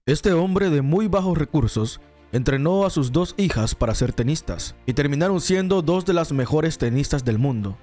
Este hombre de muy bajos recursos entrenó a sus dos hijas para ser tenistas y terminaron siendo dos de las mejores tenistas del mundo.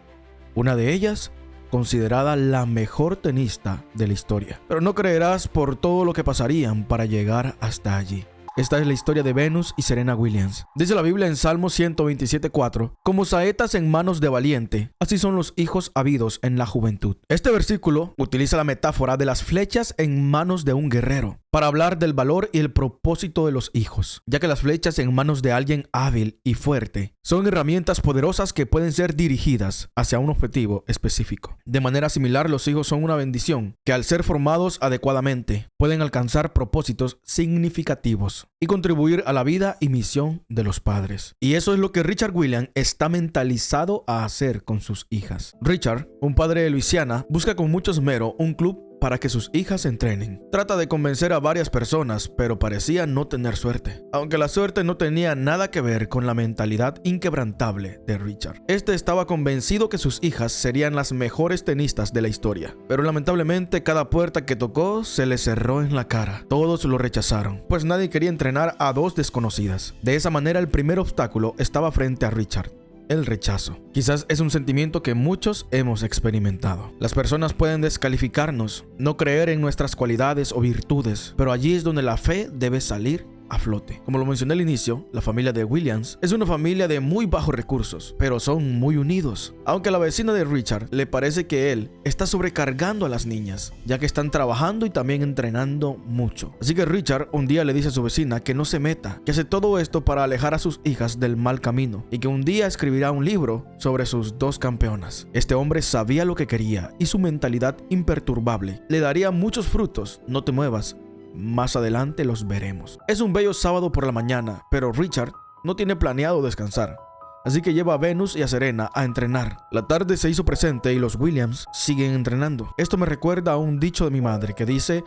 Una de ellas considerada la mejor tenista de la historia. Pero no creerás por todo lo que pasarían para llegar hasta allí. Esta es la historia de Venus y Serena Williams. Dice la Biblia en Salmo 127:4: como saetas en manos de valiente, así son los hijos habidos en la juventud. Este versículo utiliza la metáfora de las flechas en manos de un guerrero para hablar del valor y el propósito de los hijos, ya que las flechas en manos de alguien hábil y fuerte son herramientas poderosas que pueden ser dirigidas hacia un objetivo específico. De manera similar, los hijos son una bendición que, al ser formados adecuadamente, pueden alcanzar propósitos significativos y contribuir a la vida y misión de los padres. Y eso es lo que Richard Williams está mentalizado a hacer con sus hijas. Richard, un padre de Luisiana, busca con mucho esmero un club para que sus hijas entrenen. Trata de convencer a varias personas, pero parecía no tener suerte. Aunque la suerte no tenía nada que ver con la mentalidad inquebrantable de Richard. Este estaba convencido que sus hijas serían las mejores tenistas de la historia. Pero lamentablemente cada puerta que tocó se le cerró en la cara. Todos lo rechazaron, pues nadie quería entrenar a dos desconocidas. De esa manera, el primer obstáculo estaba frente a Richard: el rechazo. Quizás es un sentimiento que muchos hemos experimentado. Las personas pueden descalificarnos, no creer en nuestras cualidades o virtudes, pero allí es donde la fe debe salir a flote. Como lo mencioné al inicio, la familia de Williams es una familia de muy bajos recursos, pero son muy unidos. Aunque a la vecina de Richard le parece que él está sobrecargando a las niñas, ya que están trabajando y también entrenando mucho. Así que Richard un día le dice a su vecina que no se meta, que hace todo esto para alejar a sus hijas del mal camino y que un día escribirá un libro sobre sus dos campeonas. Este hombre sabía lo que quería y su mentalidad imperturbable le daría muchos frutos. No te muevas, más adelante los veremos. Es un bello sábado por la mañana, pero Richard no tiene planeado descansar. Así que lleva a Venus y a Serena a entrenar. La tarde se hizo presente y los Williams siguen entrenando. Esto me recuerda a un dicho de mi madre que dice: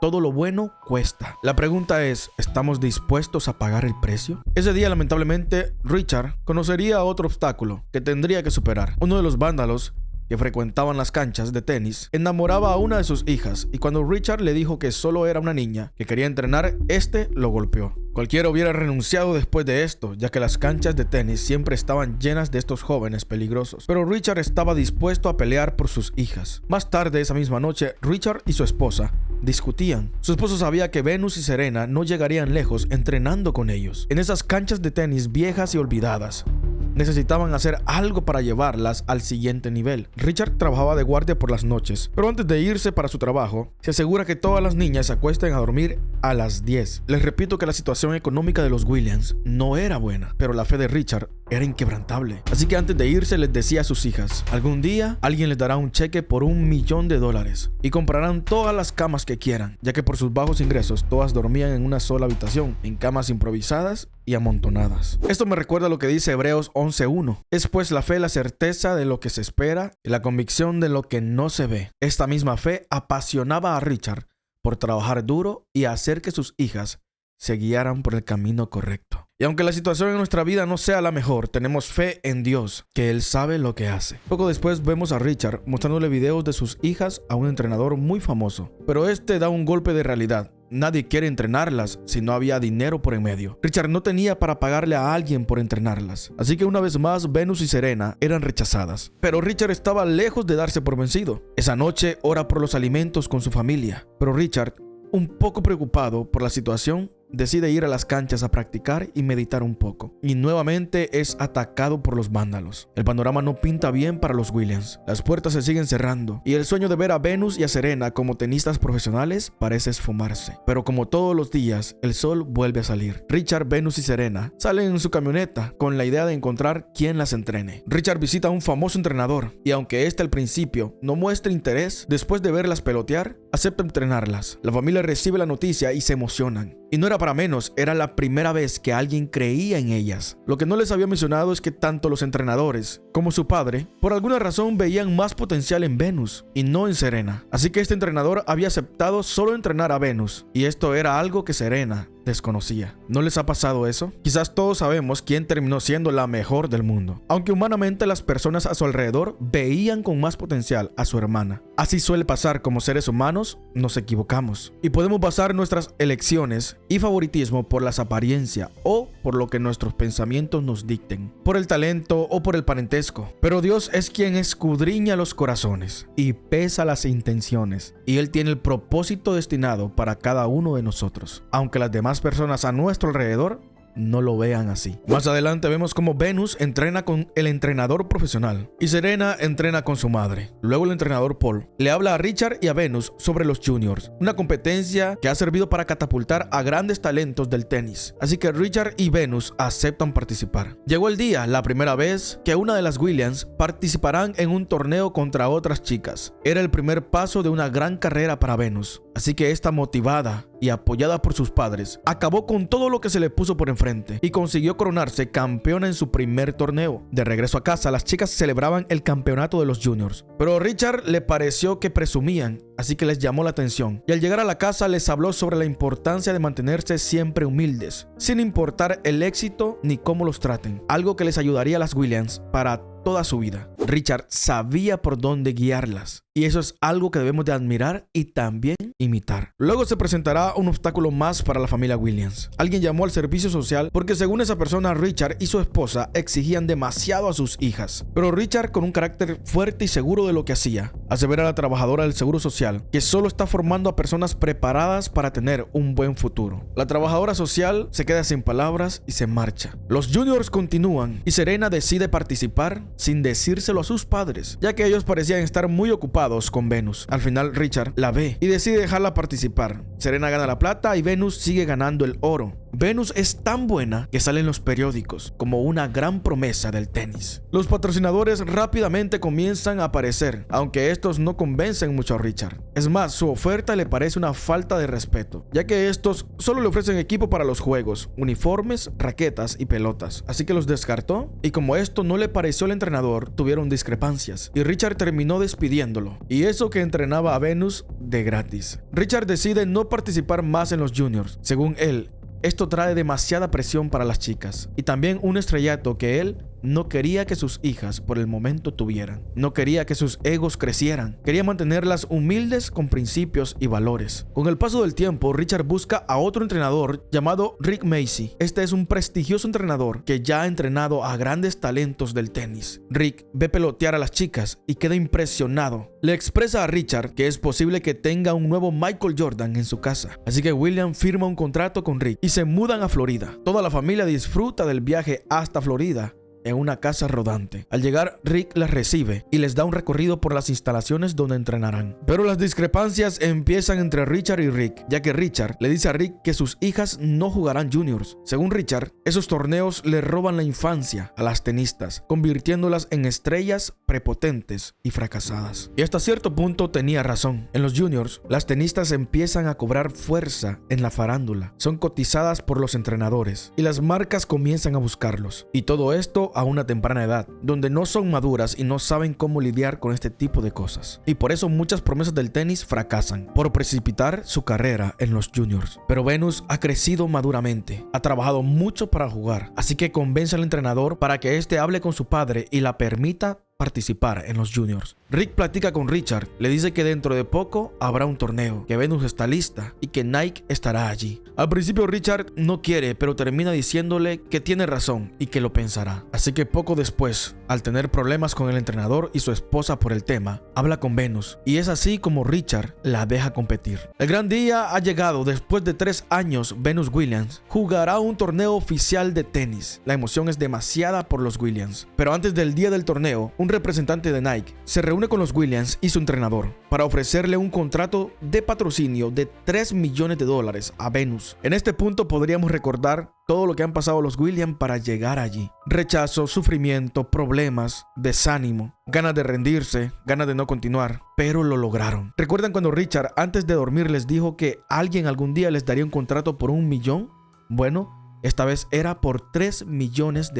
todo lo bueno cuesta. La pregunta es, ¿estamos dispuestos a pagar el precio? Ese día, lamentablemente, Richard conocería otro obstáculo que tendría que superar. Uno de los vándalos que frecuentaban las canchas de tenis enamoraba a una de sus hijas, y cuando Richard le dijo que solo era una niña que quería entrenar, este lo golpeó. Cualquiera hubiera renunciado después de esto, ya que las canchas de tenis siempre estaban llenas de estos jóvenes peligrosos. Pero Richard estaba dispuesto a pelear por sus hijas. Más tarde esa misma noche, Richard y su esposa discutían. Su esposo sabía que Venus y Serena no llegarían lejos entrenando con ellos en esas canchas de tenis viejas y olvidadas. Necesitaban hacer algo para llevarlas al siguiente nivel. Richard trabajaba de guardia por las noches, pero antes de irse para su trabajo, se asegura que todas las niñas se acuesten a dormir a las 10. Les repito que la situación económica de los Williams no era buena, pero la fe de Richard era inquebrantable. Así que antes de irse les decía a sus hijas: algún día alguien les dará un cheque por $1.000.000 y comprarán todas las camas que quieran, ya que por sus bajos ingresos todas dormían en una sola habitación, en camas improvisadas y amontonadas. Esto me recuerda a lo que dice Hebreos 11:1. Es pues la fe la certeza de lo que se espera y la convicción de lo que no se ve. Esta misma fe apasionaba a Richard por trabajar duro y hacer que sus hijas se guiaran por el camino correcto. Y aunque la situación en nuestra vida no sea la mejor, tenemos fe en Dios, que Él sabe lo que hace. Poco después vemos a Richard mostrándole videos de sus hijas a un entrenador muy famoso, pero este da un golpe de realidad. Nadie quiere entrenarlas si no había dinero por en medio. Richard no tenía para pagarle a alguien por entrenarlas. Así que una vez más, Venus y Serena eran rechazadas. Pero Richard estaba lejos de darse por vencido. Esa noche ora por los alimentos con su familia. Pero Richard, un poco preocupado por la situación, decide ir a las canchas a practicar y meditar un poco. Y nuevamente es atacado por los vándalos. El panorama no pinta bien para los Williams. Las puertas se siguen cerrando y el sueño de ver a Venus y a Serena como tenistas profesionales parece esfumarse. Pero como todos los días, el sol vuelve a salir. Richard, Venus y Serena salen en su camioneta con la idea de encontrar quien las entrene. Richard visita a un famoso entrenador y aunque este al principio no muestra interés, después de verlas pelotear, acepta entrenarlas. La familia recibe la noticia y se emocionan. Y no era para menos, era la primera vez que alguien creía en ellas. Lo que no les había mencionado es que tanto los entrenadores como su padre, por alguna razón, veían más potencial en Venus y no en Serena. Así que este entrenador había aceptado solo entrenar a Venus, y esto era algo que Serena desconocía. ¿No les ha pasado eso? Quizás todos sabemos quién terminó siendo la mejor del mundo, aunque humanamente las personas a su alrededor veían con más potencial a su hermana. Así suele pasar como seres humanos, nos equivocamos y podemos basar nuestras elecciones y favoritismo por las apariencias o por lo que nuestros pensamientos nos dicten, por el talento o por el parentesco. Pero Dios es quien escudriña los corazones y pesa las intenciones, y Él tiene el propósito destinado para cada uno de nosotros, aunque las demás personas a nuestro alrededor no lo vean así. Más adelante vemos cómo Venus entrena con el entrenador profesional y Serena entrena con su madre. Luego el entrenador Paul le habla a Richard y a Venus sobre los Juniors, una competencia que ha servido para catapultar a grandes talentos del tenis. Así que Richard y Venus aceptan participar. Llegó el día, la primera vez que una de las Williams participarán en un torneo contra otras chicas. Era el primer paso de una gran carrera para Venus, así que esta, motivada y apoyada por sus padres, acabó con todo lo que se le puso por enfrente y consiguió coronarse campeona en su primer torneo. De regreso a casa, las chicas celebraban el campeonato de los juniors, pero a Richard le pareció que presumían, así que les llamó la atención, y al llegar a la casa les habló sobre la importancia de mantenerse siempre humildes, sin importar el éxito ni cómo los traten, algo que les ayudaría a las Williams para toda su vida. Richard sabía por dónde guiarlas, y eso es algo que debemos de admirar y también imitar. Luego se presentará un obstáculo más para la familia Williams. Alguien llamó al servicio social porque, según esa persona, Richard y su esposa exigían demasiado a sus hijas. Pero Richard, con un carácter fuerte y seguro de lo que hacía, asevera a la trabajadora del seguro social que solo está formando a personas preparadas para tener un buen futuro. La trabajadora social se queda sin palabras y se marcha. Los juniors continúan y Serena decide participar sin decírselo a sus padres, ya que ellos parecían estar muy ocupados con Venus. Al final Richard la ve y decide dejarla participar. Serena gana la plata y Venus sigue ganando el oro. Venus es tan buena que sale en los periódicos como una gran promesa del tenis. Los patrocinadores rápidamente comienzan a aparecer, aunque estos no convencen mucho a Richard. Es más, su oferta le parece una falta de respeto, ya que estos solo le ofrecen equipo para los juegos, uniformes, raquetas y pelotas. Así que los descartó, y como esto no le pareció al entrenador, tuvieron discrepancias y Richard terminó despidiéndolo. Y eso que entrenaba a Venus de gratis. Richard decide no participar más en los juniors. Según él, esto trae demasiada presión para las chicas y también un estrellato que él no quería que sus hijas por el momento tuvieran. No quería que sus egos crecieran. Quería mantenerlas humildes con principios y valores. Con el paso del tiempo, Richard busca a otro entrenador llamado Rick Macci. Este es un prestigioso entrenador que ya ha entrenado a grandes talentos del tenis. Rick ve pelotear a las chicas y queda impresionado. Le expresa a Richard que es posible que tenga un nuevo Michael Jordan en su casa. Así que William firma un contrato con Rick y se mudan a Florida. Toda la familia disfruta del viaje hasta Florida en una casa rodante. Al llegar, Rick las recibe y les da un recorrido por las instalaciones donde entrenarán. Pero las discrepancias empiezan entre Richard y Rick, ya que Richard le dice a Rick que sus hijas no jugarán juniors. Según Richard, esos torneos le roban la infancia a las tenistas, convirtiéndolas en estrellas prepotentes y fracasadas. Y hasta cierto punto tenía razón. En los juniors, las tenistas empiezan a cobrar fuerza en la farándula. Son cotizadas por los entrenadores y las marcas comienzan a buscarlos. Y todo esto a una temprana edad, donde no son maduras y no saben cómo lidiar con este tipo de cosas. Y por eso muchas promesas del tenis fracasan, por precipitar su carrera en los juniors. Pero Venus ha crecido maduramente, ha trabajado mucho para jugar, así que convence al entrenador para que éste hable con su padre y la permita participar en los juniors. Rick platica con Richard, le dice que dentro de poco habrá un torneo, que Venus está lista y que Nike estará allí. Al principio Richard no quiere, pero termina diciéndole que tiene razón y que lo pensará. Así que poco después, al tener problemas con el entrenador y su esposa por el tema, habla con Venus y es así como Richard la deja competir. El gran día ha llegado. Después de 3 años, Venus Williams jugará un torneo oficial de tenis. La emoción es demasiada por los Williams, pero antes del día del torneo, un representante de Nike se reúne con los Williams y su entrenador para ofrecerle un contrato de patrocinio de $3 millones a Venus. En este punto podríamos recordar todo lo que han pasado los Williams para llegar allí. Rechazo, sufrimiento, problemas, desánimo, ganas de rendirse, ganas de no continuar, pero lo lograron. ¿Recuerdan cuando Richard antes de dormir les dijo que alguien algún día les daría un contrato por $1 millón? Bueno, esta vez era por $3 millones.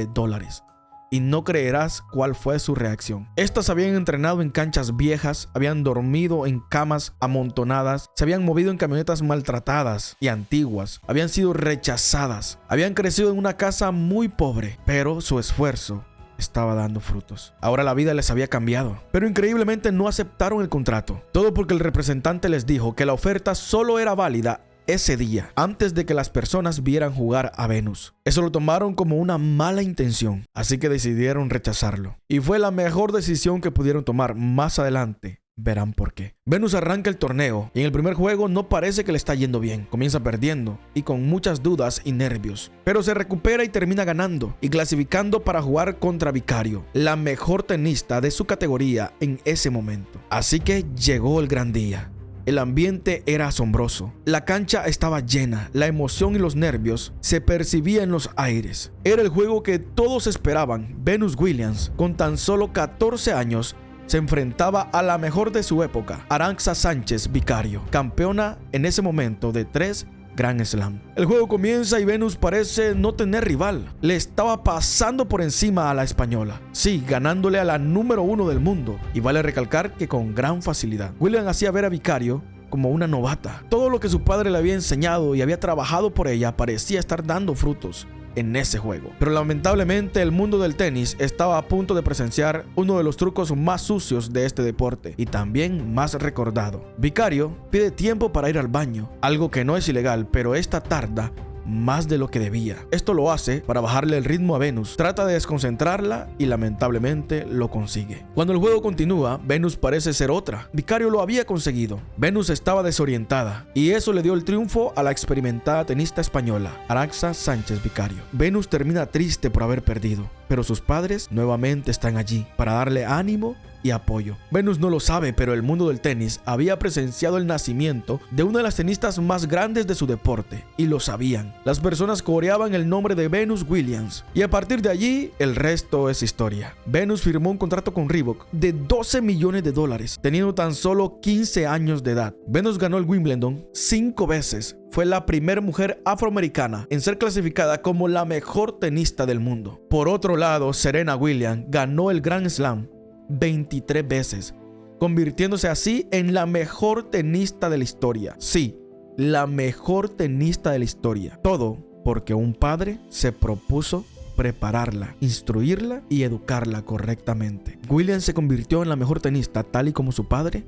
y no creerás cuál fue su reacción. Estas habían entrenado en canchas viejas, habían dormido en camas amontonadas, se habían movido en camionetas maltratadas y antiguas, habían sido rechazadas, habían crecido en una casa muy pobre, pero su esfuerzo estaba dando frutos. Ahora la vida les había cambiado, pero increíblemente no aceptaron el contrato. Todo porque el representante les dijo que la oferta solo era válida ese día, antes de que las personas vieran jugar a Venus. Eso lo tomaron como una mala intención, así que decidieron rechazarlo. Y fue la mejor decisión que pudieron tomar. Más adelante verán por qué. Venus arranca el torneo y en el primer juego no parece que le está yendo bien. Comienza perdiendo y con muchas dudas y nervios, pero se recupera y termina ganando y clasificando para jugar contra Vicario, la mejor tenista de su categoría en ese momento. Así que llegó el gran día. El ambiente era asombroso. La cancha estaba llena. La emoción y los nervios se percibían en los aires. Era el juego que todos esperaban. Venus Williams, con tan solo 14 años, se enfrentaba a la mejor de su época, Arantxa Sánchez Vicario, campeona en ese momento de 3 Grand Slam. El juego comienza y Venus parece no tener rival. Le estaba pasando por encima a la española. Sí, ganándole a la número 1 del mundo. Y vale recalcar que con gran facilidad. Williams hacía ver a Vicario como una novata. Todo lo que su padre le había enseñado y había trabajado por ella parecía estar dando frutos en ese juego. Pero lamentablemente el mundo del tenis estaba a punto de presenciar uno de los trucos más sucios de este deporte y también más recordado. Vicario pide tiempo para ir al baño, algo que no es ilegal, pero esta tarda más de lo que debía. Esto lo hace para bajarle el ritmo a Venus. Trata de desconcentrarla y lamentablemente lo consigue. Cuando el juego continúa, Venus parece ser otra. Vicario lo había conseguido. Venus estaba desorientada y eso le dio el triunfo a la experimentada tenista española, Arantxa Sánchez Vicario. Venus termina triste por haber perdido, pero sus padres nuevamente están allí para darle ánimo y apoyo. Venus no lo sabe, pero el mundo del tenis había presenciado el nacimiento de una de las tenistas más grandes de su deporte, y lo sabían. Las personas coreaban el nombre de Venus Williams, y a partir de allí, el resto es historia. Venus firmó un contrato con Reebok de $12 millones, teniendo tan solo 15 años de edad. Venus ganó el Wimbledon 5 veces. Fue la primera mujer afroamericana en ser clasificada como la mejor tenista del mundo. Por otro lado, Serena Williams ganó el Grand Slam 23 veces, convirtiéndose así en la mejor tenista de la historia. Sí, la mejor tenista de la historia. Todo porque un padre se propuso prepararla, instruirla y educarla correctamente. Williams se convirtió en la mejor tenista tal y como su padre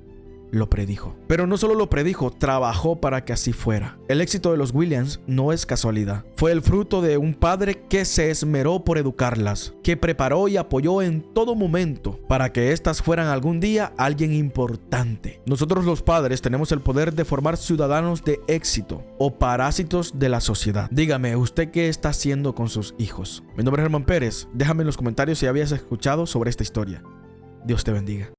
lo predijo. Pero no solo lo predijo, trabajó para que así fuera. El éxito de los Williams no es casualidad. Fue el fruto de un padre que se esmeró por educarlas, que preparó y apoyó en todo momento para que éstas fueran algún día alguien importante. Nosotros los padres tenemos el poder de formar ciudadanos de éxito o parásitos de la sociedad. Dígame, ¿usted qué está haciendo con sus hijos? Mi nombre es Germán Pérez. Déjame en los comentarios si habías escuchado sobre esta historia. Dios te bendiga.